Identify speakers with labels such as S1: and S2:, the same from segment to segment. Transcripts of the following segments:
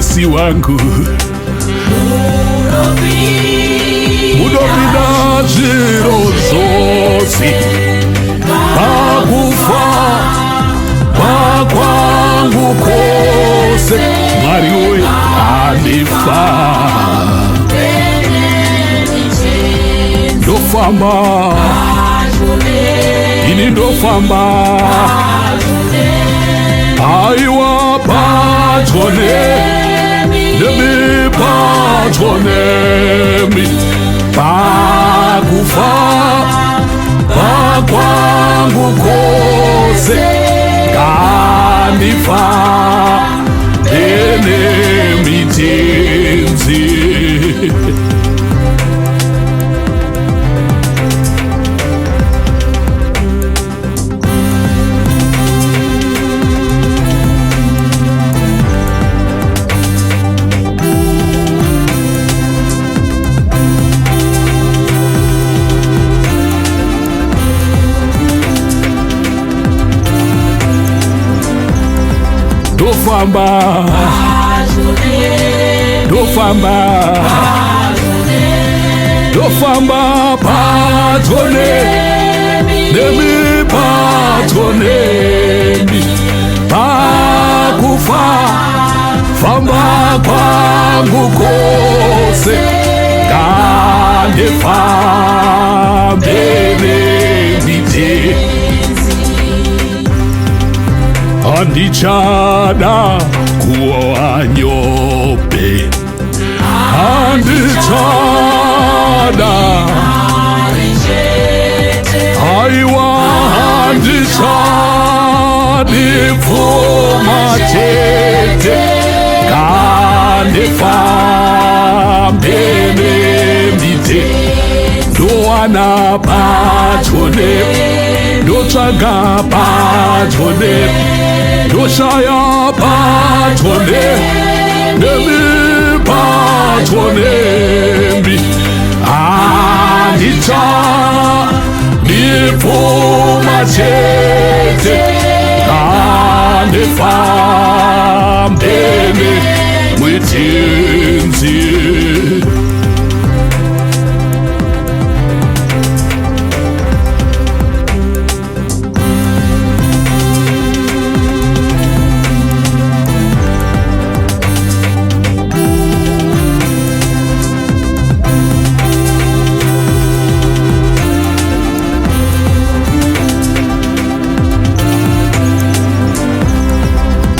S1: mutesi wangu, munopinda zviro zvose, pakufa pakwangu kwose, Mwari we andifa, ndofamba ini ndofamba, aiwa padyo nemi, padyo nemi, pakufa pakwangu kwose, ngandifambele mitenzi. Ndofamba, ndofamba, ndofamba padyo nemi, padyo nemi, pakufa famba kwangu kwose, ngandifambele mitenzi. Andichada kuwa nyobe, andichada aiwa, andichadi pfuma chete, ngandifambele mitenzi. Ndowana padyo nemi, ndotsvaga padyo nemi, ndoshaya padyo nemi, padyo nemi, andichadi pfuma chete, ngandifambele mitenzi.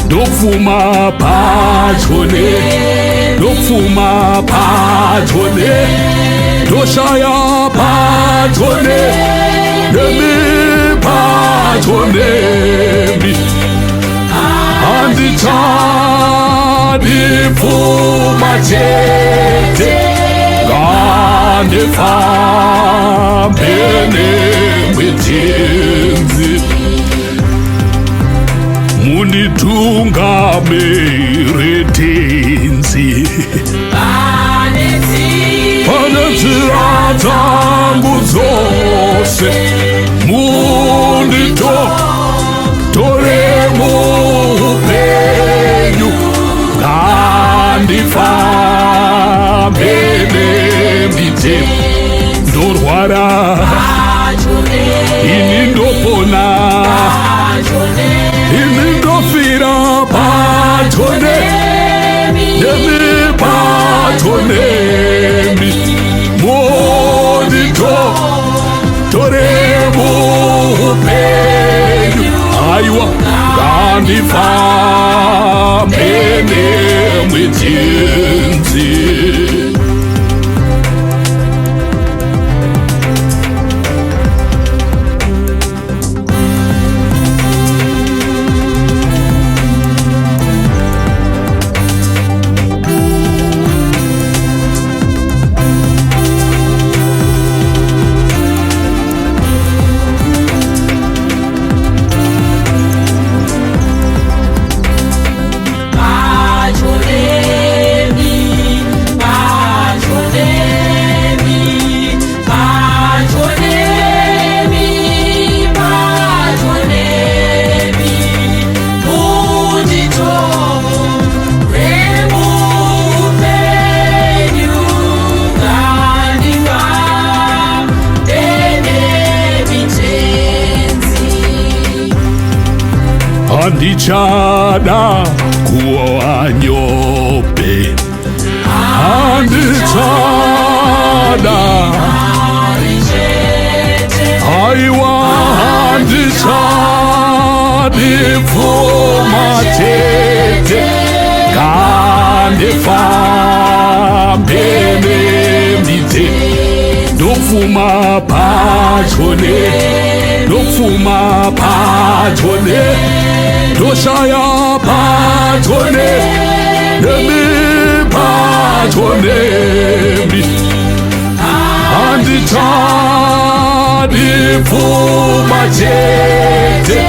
S1: Ndofuma padyo nemi, ndofuma padyo nemi, ndoshaya padyo nemi, padyo nemi, andichadi pfuma chete, ngandifambele mitenzi. Munditungamire tenzi, pane nzira dzangu dzose, munditore muupenyu, ngandifambele mitenzi. Ndorwara ini ndopona, ini ndofira padyo nemi, padyo nemi, munditore muupenyu, aiwa, ngandifambele mitenzi. Handichada kuwanyope, handichada aiwa, handichadi pfuma chete kandifambe nemite, ndopfuma pachone, ndopfuma pachone, ndoshaya pachone nemi, pachone mi, handichadi pfuma chete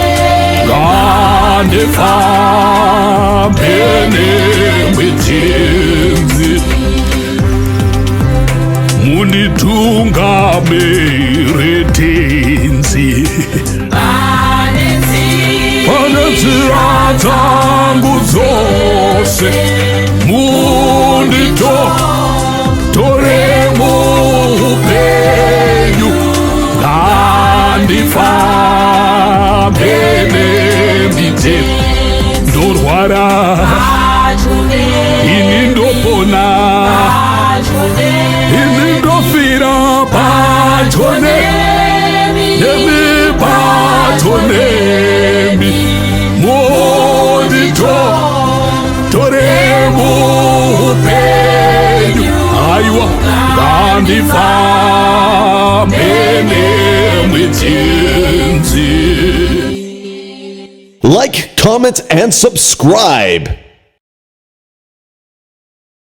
S1: kandifambe nemitenzi, munditungamire tenzi pane nzira dzangu dzose, munditore muupenyu, ngandifambe nemite, ndorwara ini ndopona, ini ndofira pachone nemi, pachone mi, munditore muupenyu, aiwa, ngandifambe nemitenzi.
S2: Like, comment, and subscribe.